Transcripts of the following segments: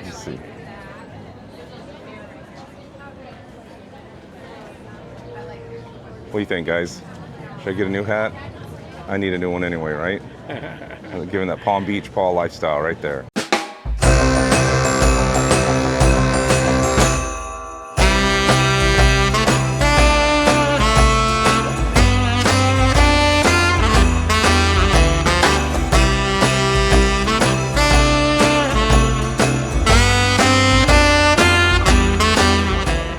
Let's see. What do you think, guys? Should I get a new hat? I need a new one anyway, right? Giving that Palm Beach Paul lifestyle right there.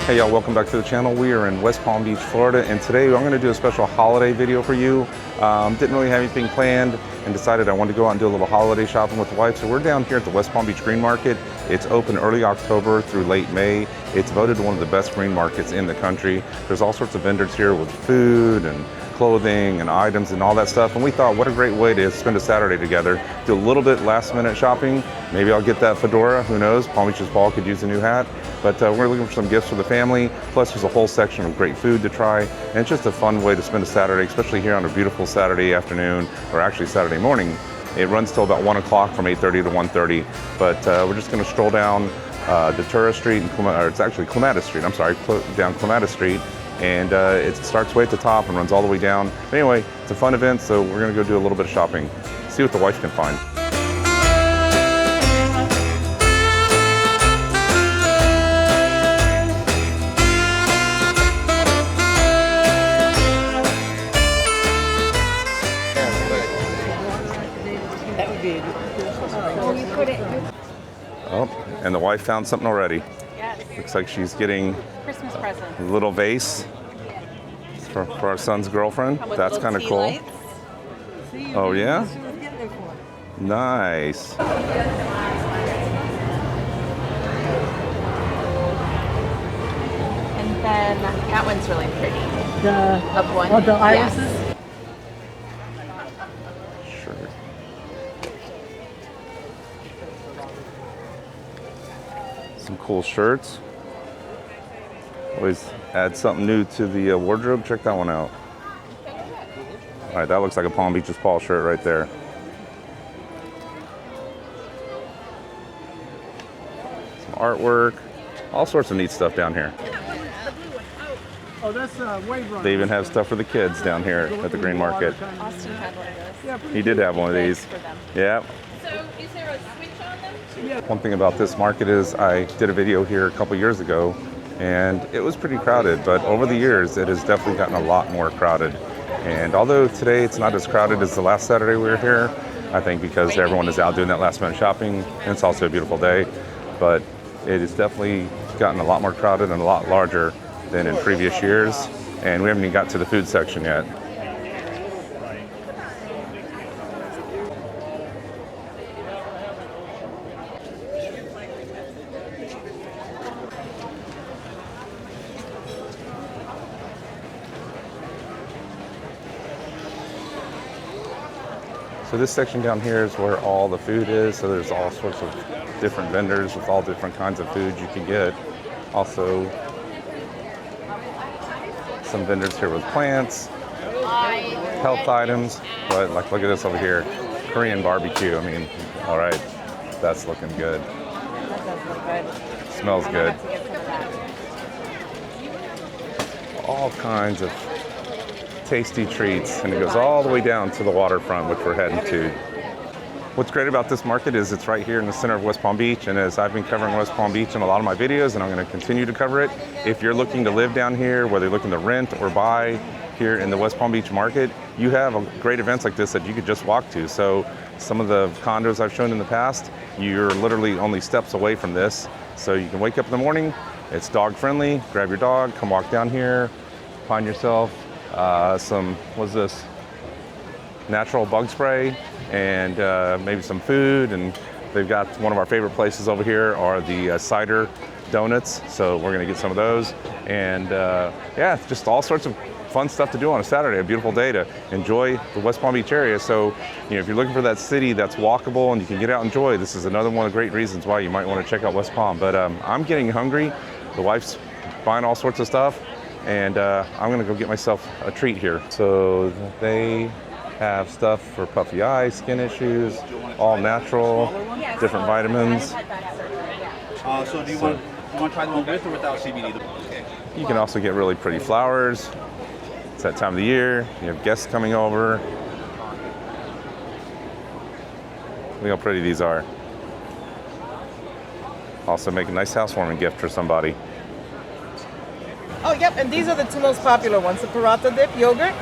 Hey y'all, welcome back to the channel. We are in West Palm Beach, Florida, and today I'm going to do a special holiday video for you. Didn't really have anything planned and decided I wanted to go out and do a little holiday shopping with the wife. So we're down here at the West Palm Beach GreenMarket. It's open early October through late May. It's voted one of the best green markets in the country. There's all sorts of vendors here with food and clothing and items and all that stuff, and we thought what a great way to spend a Saturday together, do a little bit last minute shopping. Maybe I'll get that fedora, who knows, Palm Beach's Paul could use a new hat, but we're looking for some gifts for the family, plus there's a whole section of great food to try, and it's just a fun way to spend a Saturday, especially here on a beautiful Saturday afternoon, or actually Saturday morning. It runs till about 1 o'clock from 8:30 to 1:30, but we're just going to stroll down Datura Street, or it's actually Clematis Street, I'm sorry, down Clematis Street, and it starts way at the top and runs all the way down. But anyway, it's a fun event, so we're gonna go do a little bit of shopping, see what the wife can find. That would be Oh, and the wife found something already. Yes. Looks like she's getting Christmas present. a little vase for our son's girlfriend. That's kind of cool. Oh yeah? Nice. And then that one's really pretty. The Up one. Oh, the Yes. irises? Sure. Some cool shirts. Always add something new to the wardrobe. Check that one out. All right, that looks like a Palm Beach's Paul shirt right there. Some artwork, all sorts of neat stuff down here. Oh, that's wave runner. They even have stuff for the kids down here at the Green Market. Austin had one of those. He did have one of these. For them. Yeah. So is there a switch on them? One thing about this market is I did a video here a couple years ago, and it was pretty crowded, but over the years it has definitely gotten a lot more crowded. And although today it's not as crowded as the last Saturday we were here, I think because everyone is out doing that last minute shopping, and it's also a beautiful day, but it has definitely gotten a lot more crowded and a lot larger than in previous years, and we haven't even got to the food section yet. So this section down here is where all the food is. So there's all sorts of different vendors with all different kinds of food you can get. Also, some vendors here with plants, health items, but like look at this over here, Korean barbecue. I mean, all right, that's looking good. That does look good. Smells I might good. have to get some of that. All kinds of tasty treats, and it goes all the way down to the waterfront, which we're heading to. What's great about this market is it's right here in the center of West Palm Beach, and as I've been covering West Palm Beach in a lot of my videos, and I'm going to continue to cover it, if you're looking to live down here, whether you're looking to rent or buy here in the West Palm Beach market, you have great events like this that you could just walk to. So some of the condos I've shown in the past, you're literally only steps away from this. So you can wake up in the morning, it's dog friendly, grab your dog, come walk down here, find yourself some, what's this? Natural bug spray, and maybe some food, and they've got one of our favorite places over here are the cider donuts, so we're gonna get some of those, and yeah, just all sorts of fun stuff to do on a Saturday, a beautiful day to enjoy the West Palm Beach area. So, you know, if you're looking for that city that's walkable and you can get out and enjoy, this is another one of the great reasons why you might want to check out West Palm. But I'm getting hungry. The wife's buying all sorts of stuff, and I'm gonna go get myself a treat here. So they have stuff for puffy eyes, skin issues, all natural, different vitamins. So do you want to try the one with or without CBD? You can also get really pretty flowers. It's that time of the year. You have guests coming over. Look how pretty these are. Also make a nice housewarming gift for somebody. Oh, yep, and these are the two most popular ones. The paratha dip yogurt.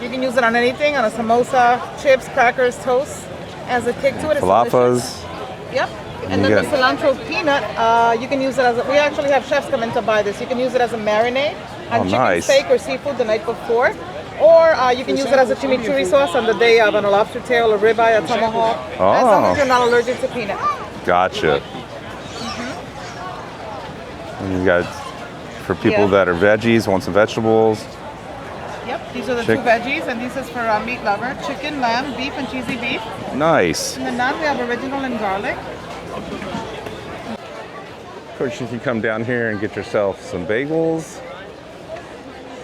You can use it on anything, on a samosa, chips, crackers, toast. Has a kick to it. It's delicious. Falafels. Yep. And then the cilantro peanut, you can use it as we actually have chefs come in to buy this. You can use it as a marinade on chicken, steak, or seafood the night before. Or you can use it as a chimichurri sauce on the day of on a lobster tail, a ribeye, a tomahawk. As long as you're not allergic to peanut. Gotcha. And you got, for people that are veggies, want some vegetables. Yep, these are the two veggies, and this is for meat lover. Chicken, lamb, beef, and cheesy beef. Nice. And the naan, we have original and garlic. Of course, you can come down here and get yourself some bagels.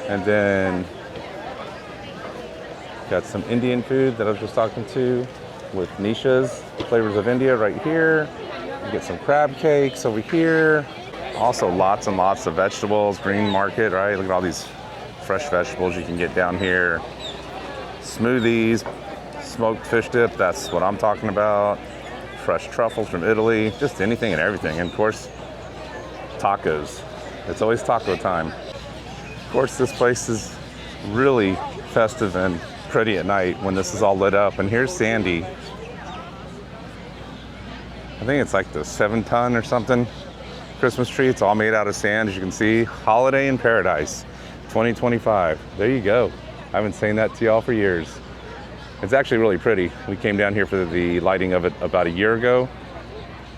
And then got some Indian food that I was just talking to with Nisha's Flavors of India right here. You get some crab cakes over here. Also lots and lots of vegetables, GreenMarket, right? Look at all these fresh vegetables you can get down here. Smoothies, smoked fish dip, that's what I'm talking about. Fresh truffles from Italy, just anything and everything. And of course, tacos. It's always taco time. Of course, this place is really festive and pretty at night when this is all lit up. And here's Sandy. I think it's like the 7-ton or something Christmas tree. It's all made out of sand, as you can see. Holiday in Paradise 2025. There you go. I've been saying that to y'all for years. It's actually really pretty. We came down here for the lighting of it about a year ago.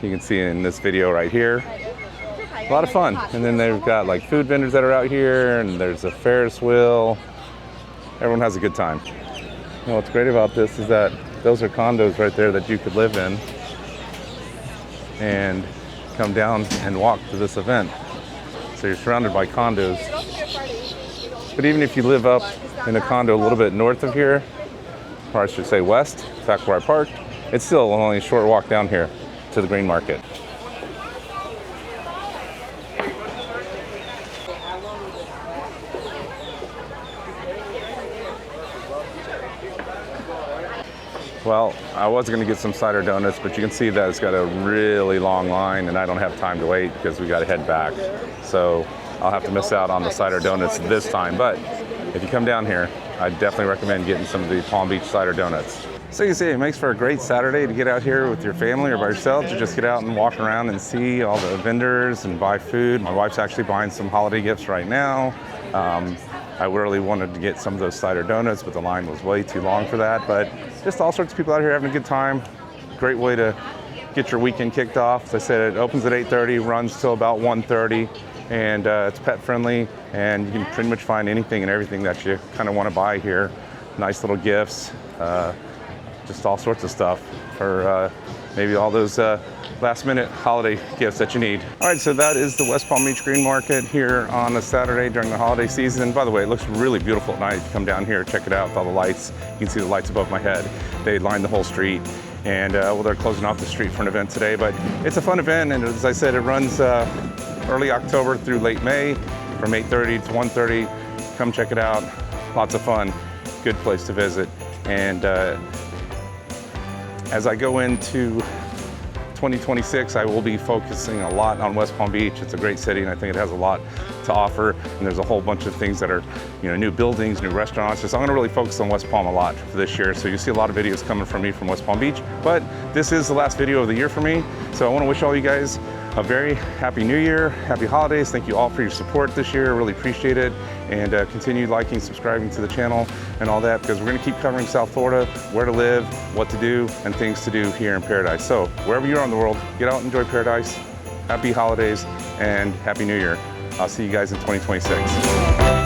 You can see in this video right here. A lot of fun. And then they've got like food vendors that are out here, and there's a Ferris wheel. Everyone has a good time. You know, what's great about this is that those are condos right there that you could live in and come down and walk to this event. So you're surrounded by condos. But even if you live up in a condo a little bit north of here, or I should say west, back where I parked, it's still only a short walk down here to the GreenMarket. Well, I was going to get some cider donuts, but you can see that it's got a really long line and I don't have time to wait because we got to head back. So I'll have to miss out on the cider donuts this time. But if you come down here, I definitely recommend getting some of the Palm Beach cider donuts. So you see, it makes for a great Saturday to get out here with your family or by yourself to just get out and walk around and see all the vendors and buy food. My wife's actually buying some holiday gifts right now. I really wanted to get some of those cider donuts, but the line was way too long for that. But just all sorts of people out here having a good time. Great way to get your weekend kicked off. As I said, it opens at 8:30, runs till about 1:30, and it's pet friendly, and you can pretty much find anything and everything that you kind of want to buy here. Nice little gifts, just all sorts of stuff for maybe all those last minute holiday gifts that you need. All right, so that is the West Palm Beach GreenMarket here on a Saturday during the holiday season. By the way, it looks really beautiful at night. If you come down here, check it out with all the lights. You can see the lights above my head. They line the whole street. And well, they're closing off the street for an event today, but it's a fun event. And as I said, it runs early October through late May from 8:30 to 1:30. Come check it out. Lots of fun. Good place to visit. And as I go into 2026, I will be focusing a lot on West Palm Beach. It's a great city, and I think it has a lot to offer. And there's a whole bunch of things that are, new buildings, new restaurants. So I'm gonna really focus on West Palm a lot for this year. So you see a lot of videos coming from me from West Palm Beach. But this is the last video of the year for me. So I wanna wish all you guys a very happy new year, happy holidays. Thank you all for your support this year. Really appreciate it. And continue liking, subscribing to the channel and all that, because we're gonna keep covering South Florida, where to live, what to do, and things to do here in Paradise. So wherever you are in the world, get out and enjoy Paradise. Happy holidays and happy new year. I'll see you guys in 2026.